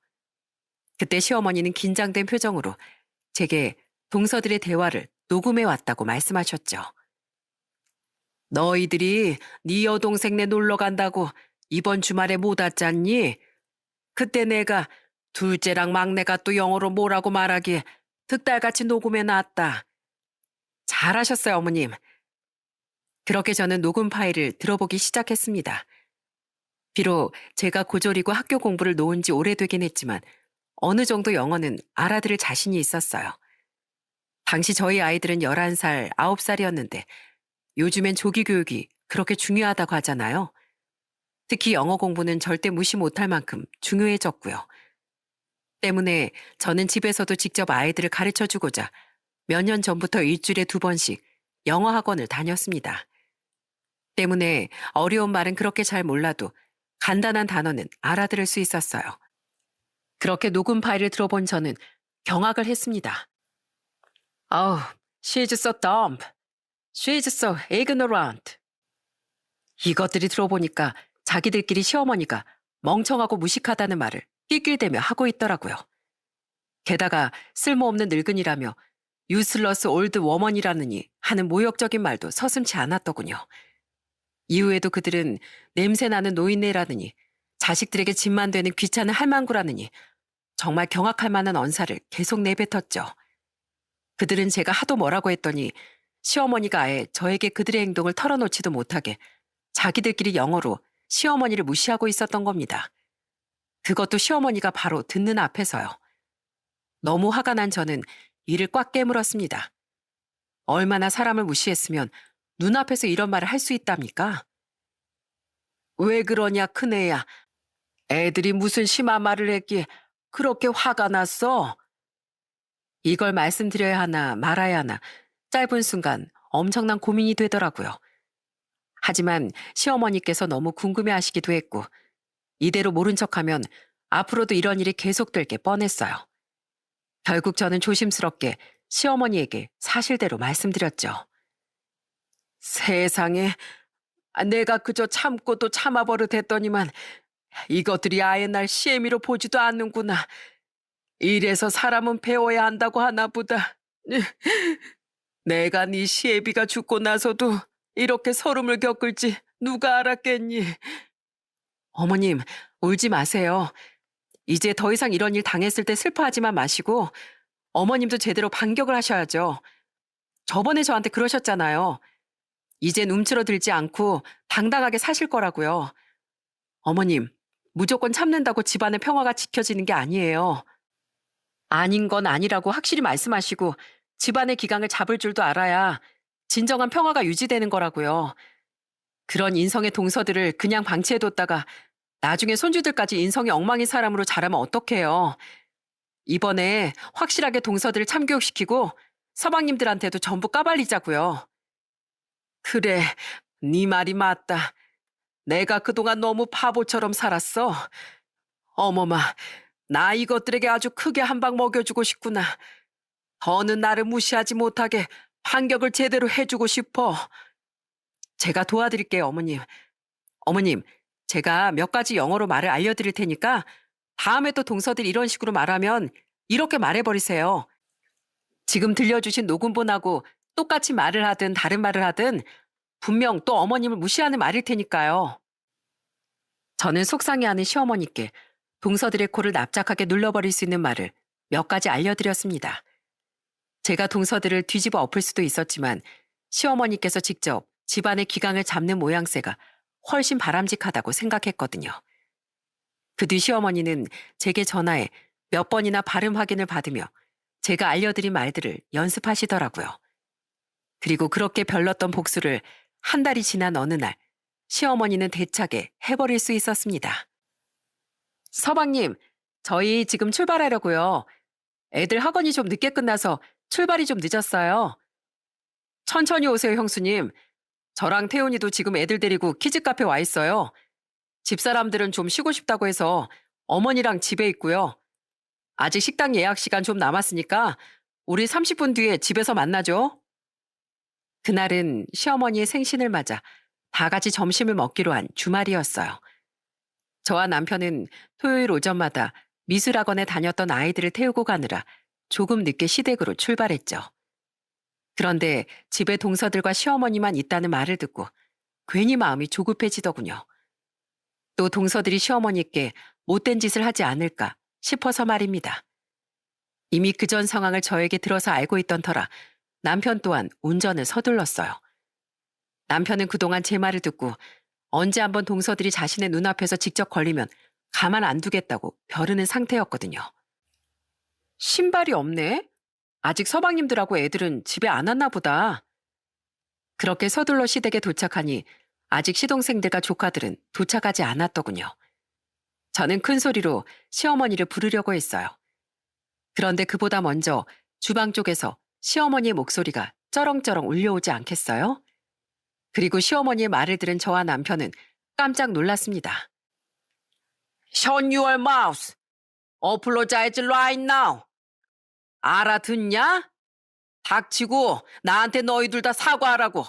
[SPEAKER 1] 그때 시어머니는 긴장된 표정으로 제게 동서들의 대화를 녹음해 왔다고 말씀하셨죠. 너희들이 네 여동생네 놀러 간다고 이번 주말에 못 왔잖니? 그때 내가 둘째랑 막내가 또 영어로 뭐라고 말하기에 득달같이 녹음해 놨다. 잘하셨어요, 어머님. 그렇게 저는 녹음 파일을 들어보기 시작했습니다. 비록 제가 고졸이고 학교 공부를 놓은 지 오래되긴 했지만 어느 정도 영어는 알아들을 자신이 있었어요. 당시 저희 아이들은 11살, 9살이었는데 요즘엔 조기 교육이 그렇게 중요하다고 하잖아요. 특히 영어 공부는 절대 무시 못할 만큼 중요해졌고요. 때문에 저는 집에서도 직접 아이들을 가르쳐 주고자 몇 년 전부터 일주일에 2번씩 영어 학원을 다녔습니다. 때문에 어려운 말은 그렇게 잘 몰라도 간단한 단어는 알아들을 수 있었어요. 그렇게 녹음 파일을 들어본 저는 경악을 했습니다. Oh, she's so dumb. She's so ignorant. 이것들이 들어보니까 자기들끼리 시어머니가 멍청하고 무식하다는 말을 낄낄대며 하고 있더라고요. 게다가 쓸모없는 늙은이라며 유슬러스 올드 워먼이라느니 하는 모욕적인 말도 서슴지 않았더군요. 이후에도 그들은 냄새나는 노인네라느니 자식들에게 짐만 되는 귀찮은 할망구라느니 정말 경악할 만한 언사를 계속 내뱉었죠. 그들은 제가 하도 뭐라고 했더니 시어머니가 아예 저에게 그들의 행동을 털어놓지도 못하게 자기들끼리 영어로 시어머니를 무시하고 있었던 겁니다. 그것도 시어머니가 바로 듣는 앞에서요. 너무 화가 난 저는 이를 꽉 깨물었습니다. 얼마나 사람을 무시했으면 눈앞에서 이런 말을 할 수 있답니까? 왜 그러냐 큰애야. 애들이 무슨 심한 말을 했기에 그렇게 화가 났어? 이걸 말씀드려야 하나 말아야 하나 짧은 순간 엄청난 고민이 되더라고요. 하지만 시어머니께서 너무 궁금해하시기도 했고 이대로 모른 척하면 앞으로도 이런 일이 계속될 게 뻔했어요. 결국 저는 조심스럽게 시어머니에게 사실대로 말씀드렸죠. 세상에, 내가 그저 참고 또 참아버릇했더니만 이것들이 아예 날 시애미로 보지도 않는구나. 이래서 사람은 배워야 한다고 하나 보다. 내가 네 시애비가 죽고 나서도 이렇게 서름을 겪을지 누가 알았겠니? 어머님, 울지 마세요. 이제 더 이상 이런 일 당했을 때 슬퍼하지만 마시고 어머님도 제대로 반격을 하셔야죠. 저번에 저한테 그러셨잖아요. 이젠 움츠러들지 않고 당당하게 사실 거라고요. 어머님, 무조건 참는다고 집안의 평화가 지켜지는 게 아니에요. 아닌 건 아니라고 확실히 말씀하시고 집안의 기강을 잡을 줄도 알아야 진정한 평화가 유지되는 거라고요. 그런 인성의 동서들을 그냥 방치해뒀다가 나중에 손주들까지 인성이 엉망인 사람으로 자라면 어떡해요. 이번에 확실하게 동서들을 참교육시키고 서방님들한테도 전부 까발리자고요. 그래, 네 말이 맞다. 내가 그동안 너무 바보처럼 살았어. 어머마, 나 이것들에게 아주 크게 한 방 먹여주고 싶구나. 더는 나를 무시하지 못하게 반격을 제대로 해주고 싶어. 제가 도와드릴게요, 어머님. 어머님, 제가 몇 가지 영어로 말을 알려드릴 테니까 다음에 또 동서들이 이런 식으로 말하면 이렇게 말해버리세요. 지금 들려주신 녹음본하고 똑같이 말을 하든 다른 말을 하든 분명 또 어머님을 무시하는 말일 테니까요. 저는 속상해하는 시어머니께 동서들의 코를 납작하게 눌러버릴 수 있는 말을 몇 가지 알려드렸습니다. 제가 동서들을 뒤집어 엎을 수도 있었지만 시어머니께서 직접 집안의 기강을 잡는 모양새가 훨씬 바람직하다고 생각했거든요. 그 뒤 시어머니는 제게 전화해 몇 번이나 발음 확인을 받으며 제가 알려드린 말들을 연습하시더라고요. 그리고 그렇게 별렀던 복수를 한 달이 지난 어느 날 시어머니는 대차게 해버릴 수 있었습니다. 서방님, 저희 지금 출발하려고요. 애들 학원이 좀 늦게 끝나서 출발이 좀 늦었어요. 천천히 오세요, 형수님. 저랑 태훈이도 지금 애들 데리고 키즈카페 와 있어요. 집사람들은 좀 쉬고 싶다고 해서 어머니랑 집에 있고요. 아직 식당 예약 시간 좀 남았으니까 우리 30분 뒤에 집에서 만나죠. 그날은 시어머니의 생신을 맞아 다 같이 점심을 먹기로 한 주말이었어요. 저와 남편은 토요일 오전마다 미술학원에 다녔던 아이들을 태우고 가느라 조금 늦게 시댁으로 출발했죠. 그런데 집에 동서들과 시어머니만 있다는 말을 듣고 괜히 마음이 조급해지더군요. 또 동서들이 시어머니께 못된 짓을 하지 않을까 싶어서 말입니다. 이미 그전 상황을 저에게 들어서 알고 있던 터라 남편 또한 운전을 서둘렀어요. 남편은 그동안 제 말을 듣고 언제 한번 동서들이 자신의 눈앞에서 직접 걸리면 가만 안 두겠다고 벼르는 상태였거든요. 신발이 없네? 아직 서방님들하고 애들은 집에 안 왔나 보다. 그렇게 서둘러 시댁에 도착하니 아직 시동생들과 조카들은 도착하지 않았더군요. 저는 큰 소리로 시어머니를 부르려고 했어요. 그런데 그보다 먼저 주방 쪽에서 시어머니의 목소리가 쩌렁쩌렁 울려오지 않겠어요? 그리고 시어머니의 말을 들은 저와 남편은 깜짝 놀랐습니다. Shut your mouth. Apologize right now. 알아듣냐? 닥치고 나한테 너희들 다 사과하라고.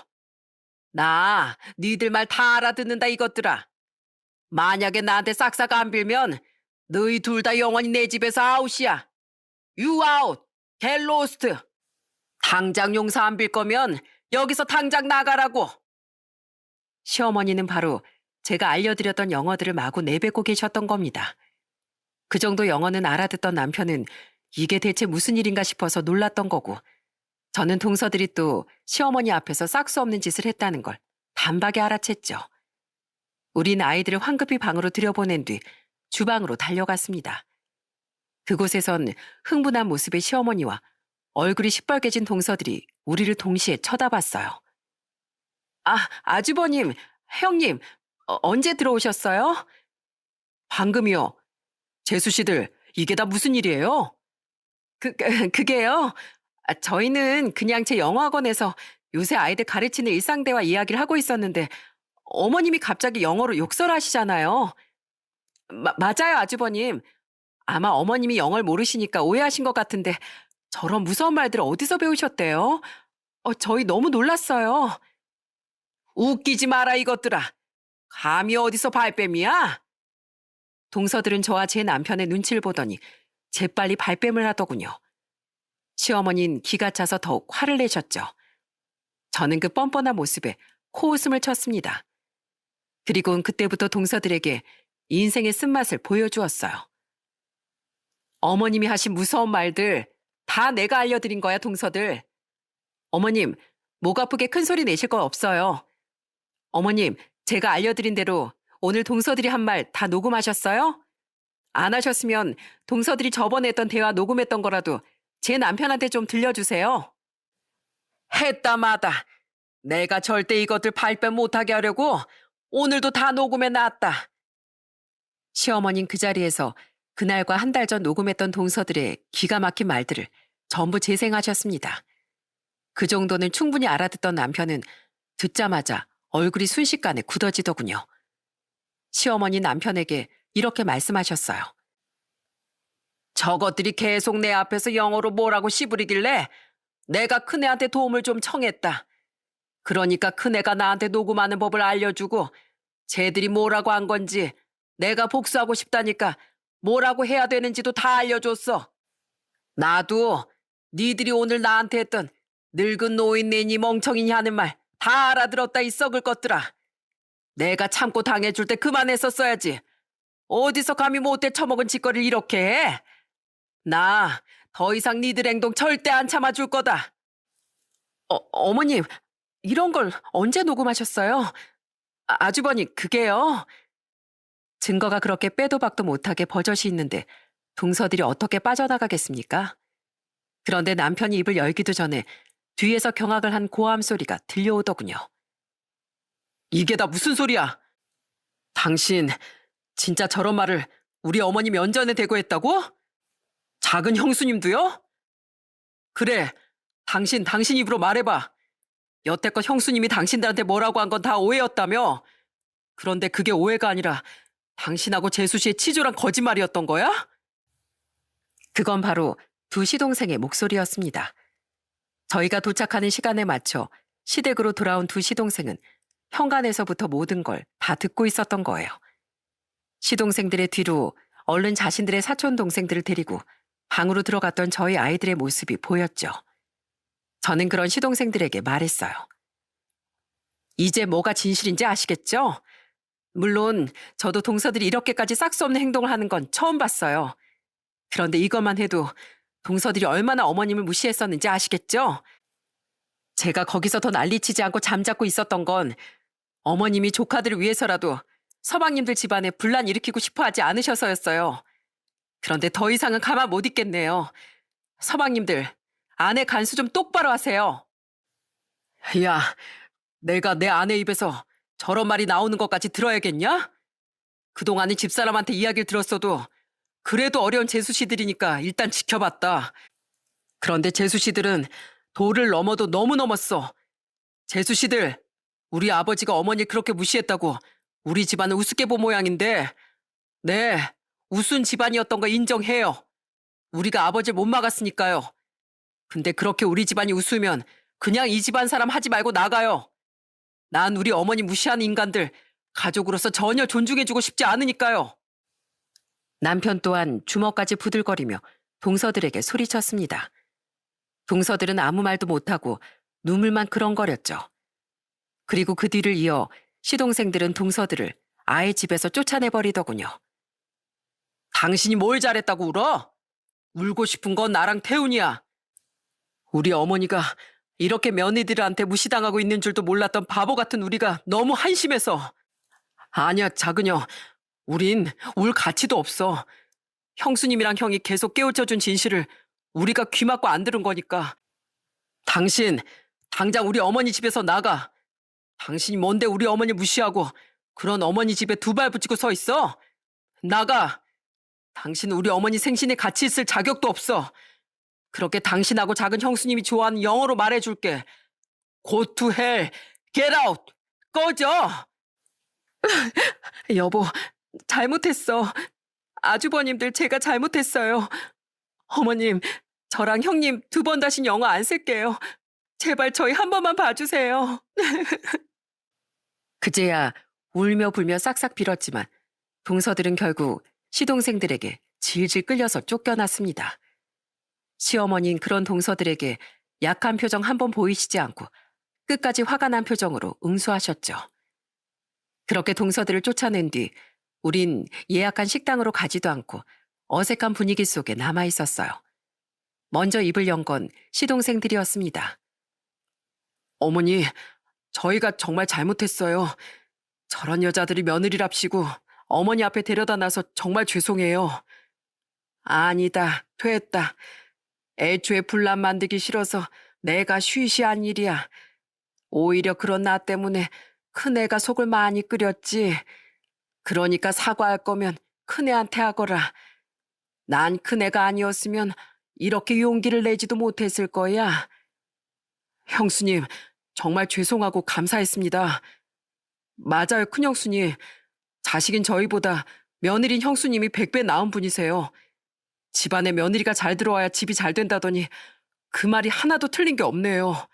[SPEAKER 1] 나 니들 말 다 알아듣는다 이것들아. 만약에 나한테 싹싹 안 빌면 너희 둘 다 영원히 내 집에서 아웃이야. You out. Get lost. 당장 용서 안 빌 거면 여기서 당장 나가라고. 시어머니는 바로 제가 알려드렸던 영어들을 마구 내뱉고 계셨던 겁니다. 그 정도 영어는 알아듣던 남편은 이게 대체 무슨 일인가 싶어서 놀랐던 거고, 저는 동서들이 또 시어머니 앞에서 싹수 없는 짓을 했다는 걸 단박에 알아챘죠. 우린 아이들을 황급히 방으로 들여보낸 뒤 주방으로 달려갔습니다. 그곳에선 흥분한 모습의 시어머니와 얼굴이 시뻘개진 동서들이 우리를 동시에 쳐다봤어요. 아주버님, 형님, 언제 들어오셨어요? 방금이요. 재수 씨들, 이게 다 무슨 일이에요? 그게요. 저희는 그냥 제 영어학원에서 요새 아이들 가르치는 일상대화 이야기를 하고 있었는데 어머님이 갑자기 영어로 욕설 하시잖아요. 맞아요, 아주버님. 아마 어머님이 영어를 모르시니까 오해하신 것 같은데 저런 무서운 말들 어디서 배우셨대요? 저희 너무 놀랐어요. 웃기지 마라 이것들아. 감히 어디서 발뺌이야? 동서들은 저와 제 남편의 눈치를 보더니 재빨리 발뺌을 하더군요. 시어머니는 기가 차서 더욱 화를 내셨죠. 저는 그 뻔뻔한 모습에 코웃음을 쳤습니다. 그리고는 그때부터 동서들에게 인생의 쓴맛을 보여주었어요. 어머님이 하신 무서운 말들 다 내가 알려드린 거야, 동서들. 어머님, 목 아프게 큰 소리 내실 거 없어요. 어머님, 제가 알려드린 대로 오늘 동서들이 한 말 다 녹음하셨어요? 안 하셨으면 동서들이 저번에 했던 대화 녹음했던 거라도 제 남편한테 좀 들려주세요. 했다 마다. 내가 절대 이것들 발뺌 못하게 하려고 오늘도 다 녹음해 놨다. 시어머니는 그 자리에서 그날과 한 달 전 녹음했던 동서들의 기가 막힌 말들을 전부 재생하셨습니다. 그 정도는 충분히 알아듣던 남편은 듣자마자 얼굴이 순식간에 굳어지더군요. 시어머니 남편에게 이렇게 말씀하셨어요. 저것들이 계속 내 앞에서 영어로 뭐라고 씨부리길래 내가 큰애한테 도움을 좀 청했다. 그러니까 큰애가 나한테 녹음하는 법을 알려주고 쟤들이 뭐라고 한 건지 내가 복수하고 싶다니까 뭐라고 해야 되는지도 다 알려줬어. 나도 니들이 오늘 나한테 했던 늙은 노인네니 멍청이니 하는 말 다 알아들었다 이 썩을 것들아. 내가 참고 당해줄 때 그만했었어야지. 어디서 감히 못돼 처먹은 짓거리를 이렇게 해? 나 더 이상 니들 행동 절대 안 참아줄 거다. 어머님, 이런 걸 언제 녹음하셨어요? 아주버니, 그게요. 증거가 그렇게 빼도 박도 못하게 버젓이 있는데 동서들이 어떻게 빠져나가겠습니까? 그런데 남편이 입을 열기도 전에 뒤에서 경악을 한 고함 소리가 들려오더군요. 이게 다 무슨 소리야? 당신 진짜 저런 말을 우리 어머니 면전에 대고 했다고? 작은 형수님도요? 그래, 당신 입으로 말해봐. 여태껏 형수님이 당신들한테 뭐라고 한 건 다 오해였다며? 그런데 그게 오해가 아니라 당신하고 재수 씨의 치졸한 거짓말이었던 거야? 그건 바로 두 시동생의 목소리였습니다. 저희가 도착하는 시간에 맞춰 시댁으로 돌아온 두 시동생은 현관에서부터 모든 걸 다 듣고 있었던 거예요. 시동생들의 뒤로 얼른 자신들의 사촌 동생들을 데리고 방으로 들어갔던 저희 아이들의 모습이 보였죠. 저는 그런 시동생들에게 말했어요. 이제 뭐가 진실인지 아시겠죠? 물론 저도 동서들이 이렇게까지 싹수 없는 행동을 하는 건 처음 봤어요. 그런데 이것만 해도 동서들이 얼마나 어머님을 무시했었는지 아시겠죠? 제가 거기서 더 난리치지 않고 잠자고 있었던 건 어머님이 조카들을 위해서라도 서방님들 집안에 분란 일으키고 싶어 하지 않으셔서였어요. 그런데 더 이상은 가만 못 있겠네요. 서방님들, 아내 간수 좀 똑바로 하세요. 야, 내가 내 아내 입에서 저런 말이 나오는 것까지 들어야겠냐? 그동안은 집사람한테 이야기를 들었어도 그래도 어려운 재수 씨들이니까 일단 지켜봤다. 그런데 재수 씨들은 도를 넘어도 너무 넘었어. 재수 씨들, 우리 아버지가 어머니를 그렇게 무시했다고 우리 집안을 우습게 본 모양인데, 네, 우스운 집안이었던 거 인정해요. 우리가 아버지를 못 막았으니까요. 근데 그렇게 우리 집안이 우스우면 그냥 이 집안 사람 하지 말고 나가요. 난 우리 어머니 무시하는 인간들 가족으로서 전혀 존중해주고 싶지 않으니까요. 남편 또한 주먹까지 부들거리며 동서들에게 소리쳤습니다. 동서들은 아무 말도 못하고 눈물만 그렁거렸죠. 그리고 그 뒤를 이어 시동생들은 동서들을 아예 집에서 쫓아내버리더군요. 당신이 뭘 잘했다고 울어? 울고 싶은 건 나랑 태훈이야. 우리 어머니가 이렇게 며느리들한테 무시당하고 있는 줄도 몰랐던 바보 같은 우리가 너무 한심해서. 아니야, 작은여. 우린 울 가치도 없어. 형수님이랑 형이 계속 깨우쳐준 진실을 우리가 귀 막고 안 들은 거니까. 당신, 당장 우리 어머니 집에서 나가. 당신이 뭔데 우리 어머니 무시하고 그런 어머니 집에 두 발 붙이고 서 있어? 나가. 당신 우리 어머니 생신에 같이 있을 자격도 없어. 그렇게 당신하고 작은 형수님이 좋아하는 영어로 말해줄게. Go to hell. Get out. 꺼져. 여보, 잘못했어. 아주버님들 제가 잘못했어요. 어머님, 저랑 형님 두 번 다신 영어 안 쓸게요. 제발 저희 한 번만 봐주세요. 그제야 울며 불며 싹싹 빌었지만 동서들은 결국 시동생들에게 질질 끌려서 쫓겨났습니다. 시어머니는 그런 동서들에게 약한 표정 한 번 보이시지 않고 끝까지 화가 난 표정으로 응수하셨죠. 그렇게 동서들을 쫓아낸 뒤 우린 예약한 식당으로 가지도 않고 어색한 분위기 속에 남아 있었어요. 먼저 입을 연 건 시동생들이었습니다. 어머니, 저희가 정말 잘못했어요. 저런 여자들이 며느리랍시고 어머니 앞에 데려다 놔서 정말 죄송해요. 아니다, 됐다. 애초에 분란 만들기 싫어서 내가 쉬쉬한 일이야. 오히려 그런 나 때문에 큰애가 속을 많이 끓였지. 그러니까 사과할 거면 큰애한테 하거라. 난 큰애가 아니었으면 이렇게 용기를 내지도 못했을 거야. 형수님, 정말 죄송하고 감사했습니다. 맞아요, 큰형수님. 자식인 저희보다 며느리인 형수님이 100배 나은 분이세요. 집안에 며느리가 잘 들어와야 집이 잘 된다더니 그 말이 하나도 틀린 게 없네요.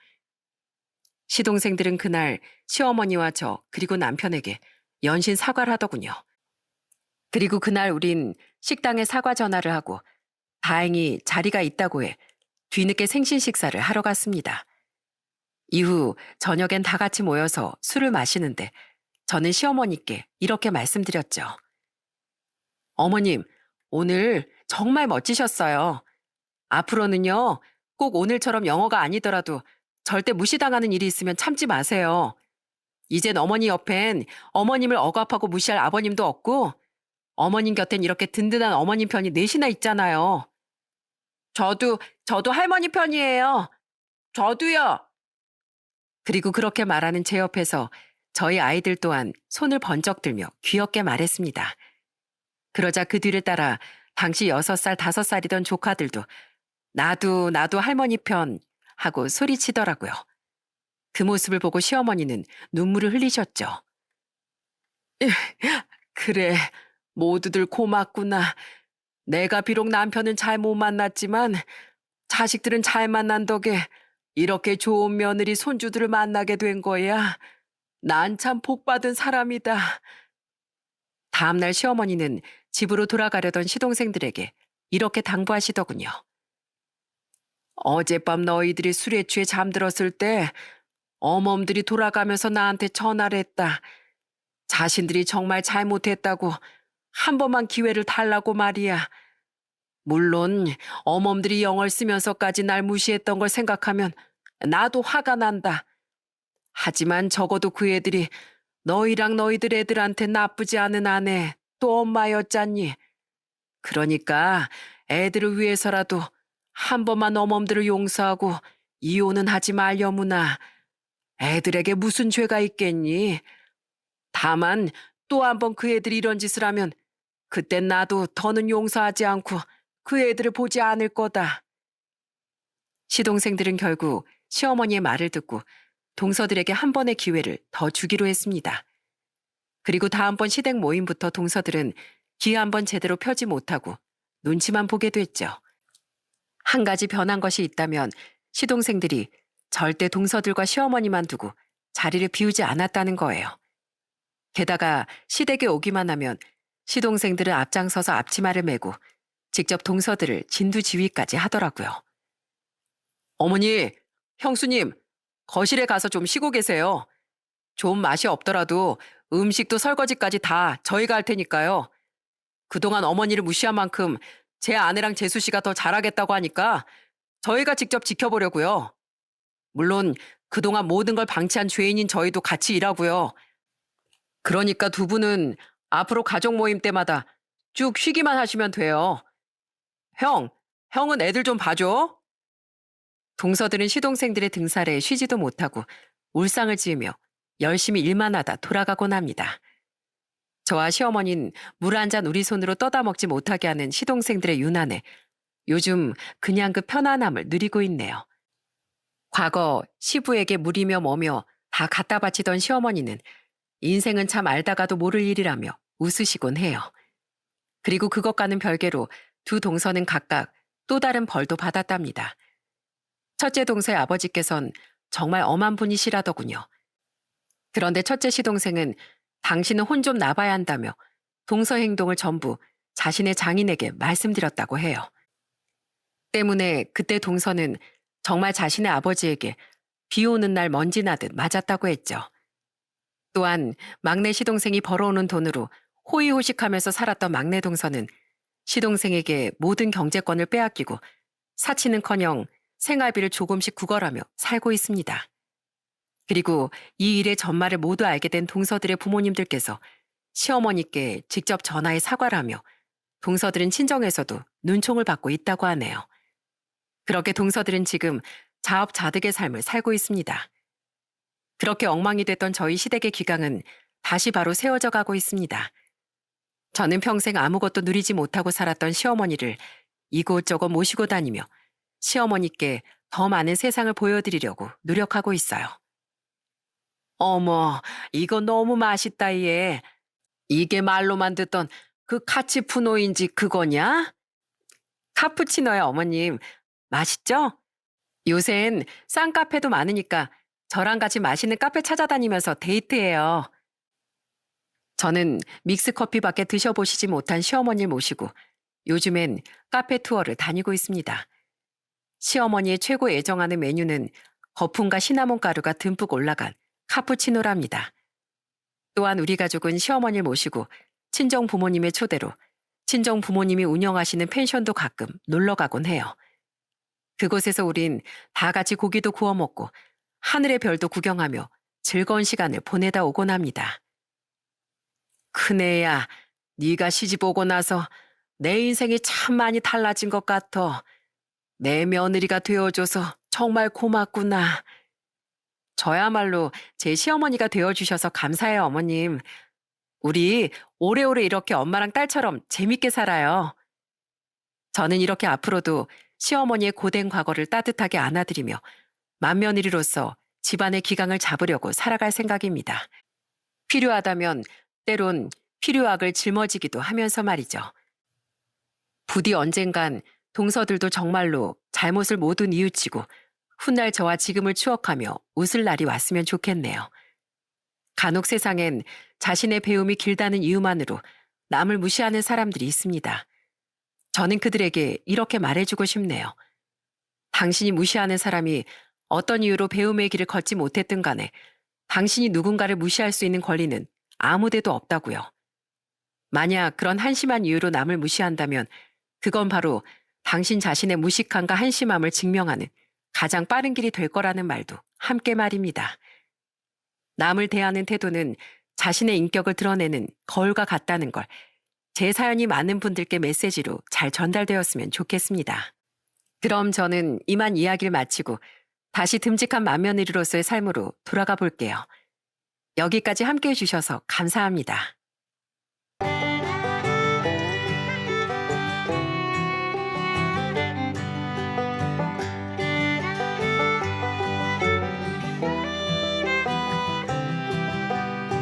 [SPEAKER 1] 시동생들은 그날 시어머니와 저 그리고 남편에게 연신 사과를 하더군요. 그리고 그날 우린 식당에 사과 전화를 하고 다행히 자리가 있다고 해 뒤늦게 생신 식사를 하러 갔습니다. 이후 저녁엔 다 같이 모여서 술을 마시는데 저는 시어머니께 이렇게 말씀드렸죠. 어머님, 오늘 정말 멋지셨어요. 앞으로는요, 꼭 오늘처럼 영어가 아니더라도 절대 무시당하는 일이 있으면 참지 마세요. 이젠 어머니 옆엔 어머님을 억압하고 무시할 아버님도 없고 어머님 곁엔 이렇게 든든한 어머님 편이 넷이나 있잖아요. 저도 할머니 편이에요. 저도요. 그리고 그렇게 말하는 제 옆에서 저희 아이들 또한 손을 번쩍 들며 귀엽게 말했습니다. 그러자 그 뒤를 따라 당시 6살, 5살이던 조카들도 나도 할머니 편 하고 소리치더라고요. 그 모습을 보고 시어머니는 눈물을 흘리셨죠. 그래, 모두들 고맙구나. 내가 비록 남편은 잘 못 만났지만 자식들은 잘 만난 덕에 이렇게 좋은 며느리 손주들을 만나게 된 거야. 난 참 복받은 사람이다. 다음날 시어머니는 집으로 돌아가려던 시동생들에게 이렇게 당부하시더군요. 어젯밤 너희들이 술에 취해 잠들었을 때 어멈들이 돌아가면서 나한테 전화를 했다. 자신들이 정말 잘못했다고 한 번만 기회를 달라고 말이야. 물론 어멈들이 영어를 쓰면서까지 날 무시했던 걸 생각하면 나도 화가 난다. 하지만 적어도 그 애들이 너희랑 너희들 애들한테 나쁘지 않은 아내 또 엄마였잖니. 그러니까 애들을 위해서라도 한 번만 어멈들을 용서하고 이혼은 하지 말려무나. 애들에게 무슨 죄가 있겠니? 다만 또 한 번 그 애들이 이런 짓을 하면 그땐 나도 더는 용서하지 않고 그 애들을 보지 않을 거다. 시동생들은 결국 시어머니의 말을 듣고 동서들에게 한 번의 기회를 더 주기로 했습니다. 그리고 다음번 시댁 모임부터 동서들은 기 한 번 제대로 펴지 못하고 눈치만 보게 됐죠. 한 가지 변한 것이 있다면 시동생들이 절대 동서들과 시어머니만 두고 자리를 비우지 않았다는 거예요. 게다가 시댁에 오기만 하면 시동생들은 앞장서서 앞치마를 메고 직접 동서들을 진두지휘까지 하더라고요. 어머니, 형수님, 거실에 가서 좀 쉬고 계세요. 좀 맛이 없더라도 음식도 설거지까지 다 저희가 할 테니까요. 그동안 어머니를 무시한 만큼 제 아내랑 재수 씨가 더 잘하겠다고 하니까 저희가 직접 지켜보려고요. 물론 그동안 모든 걸 방치한 죄인인 저희도 같이 일하고요. 그러니까 두 분은 앞으로 가족 모임 때마다 쭉 쉬기만 하시면 돼요. 형은 애들 좀 봐줘. 동서들은 시동생들의 등살에 쉬지도 못하고 울상을 지으며 열심히 일만 하다 돌아가곤 합니다. 저와 시어머니는 물 한 잔 우리 손으로 떠다 먹지 못하게 하는 시동생들의 유난에 요즘 그냥 그 편안함을 누리고 있네요. 과거 시부에게 물이며 뭐며 다 갖다 바치던 시어머니는 인생은 참 알다가도 모를 일이라며 웃으시곤 해요. 그리고 그것과는 별개로 두 동서는 각각 또 다른 벌도 받았답니다. 첫째 동서의 아버지께선 정말 엄한 분이시라더군요. 그런데 첫째 시동생은 당신은 혼 좀 나봐야 한다며 동서 행동을 전부 자신의 장인에게 말씀드렸다고 해요. 때문에 그때 동서는 정말 자신의 아버지에게 비 오는 날 먼지 나듯 맞았다고 했죠. 또한 막내 시동생이 벌어오는 돈으로 호의호식하면서 살았던 막내 동서는 시동생에게 모든 경제권을 빼앗기고 사치는커녕 생활비를 조금씩 구걸하며 살고 있습니다. 그리고 이 일의 전말을 모두 알게 된 동서들의 부모님들께서 시어머니께 직접 전화해 사과를 하며 동서들은 친정에서도 눈총을 받고 있다고 하네요. 그렇게 동서들은 지금 자업자득의 삶을 살고 있습니다. 그렇게 엉망이 됐던 저희 시댁의 기강은 다시 바로 세워져 가고 있습니다. 저는 평생 아무것도 누리지 못하고 살았던 시어머니를 이곳저곳 모시고 다니며 시어머니께 더 많은 세상을 보여드리려고 노력하고 있어요. 어머, 이거 너무 맛있다, 얘. 이게 말로만 듣던 그 카치푸노인지 그거냐? 카푸치노요, 어머님. 맛있죠? 요샌 싼 카페도 많으니까 저랑 같이 맛있는 카페 찾아다니면서 데이트해요. 저는 믹스커피밖에 드셔보시지 못한 시어머니를 모시고 요즘엔 카페 투어를 다니고 있습니다. 시어머니의 최고 애정하는 메뉴는 거품과 시나몬 가루가 듬뿍 올라간 카푸치노랍니다. 또한 우리 가족은 시어머니를 모시고 친정 부모님의 초대로 친정 부모님이 운영하시는 펜션도 가끔 놀러 가곤 해요. 그곳에서 우린 다 같이 고기도 구워 먹고 하늘의 별도 구경하며 즐거운 시간을 보내다 오곤 합니다. 큰애야, 네가 시집 오고 나서 내 인생이 참 많이 달라진 것 같아. 내 며느리가 되어줘서 정말 고맙구나. 저야말로 제 시어머니가 되어주셔서 감사해요, 어머님. 우리 오래오래 이렇게 엄마랑 딸처럼 재밌게 살아요. 저는 이렇게 앞으로도 시어머니의 고된 과거를 따뜻하게 안아드리며 맏며느리로서 집안의 기강을 잡으려고 살아갈 생각입니다. 필요하다면 때론 필요악을 짊어지기도 하면서 말이죠. 부디 언젠간 동서들도 정말로 잘못을 모두 뉘우치고 훗날 저와 지금을 추억하며 웃을 날이 왔으면 좋겠네요. 간혹 세상엔 자신의 배움이 길다는 이유만으로 남을 무시하는 사람들이 있습니다. 저는 그들에게 이렇게 말해주고 싶네요. 당신이 무시하는 사람이 어떤 이유로 배움의 길을 걷지 못했든 간에 당신이 누군가를 무시할 수 있는 권리는 아무데도 없다고요. 만약 그런 한심한 이유로 남을 무시한다면 그건 바로 당신 자신의 무식함과 한심함을 증명하는 가장 빠른 길이 될 거라는 말도 함께 말입니다. 남을 대하는 태도는 자신의 인격을 드러내는 거울과 같다는 걸 제 사연이 많은 분들께 메시지로 잘 전달되었으면 좋겠습니다. 그럼 저는 이만 이야기를 마치고 다시 듬직한 맏며느리로서의 삶으로 돌아가 볼게요. 여기까지 함께 해주셔서 감사합니다.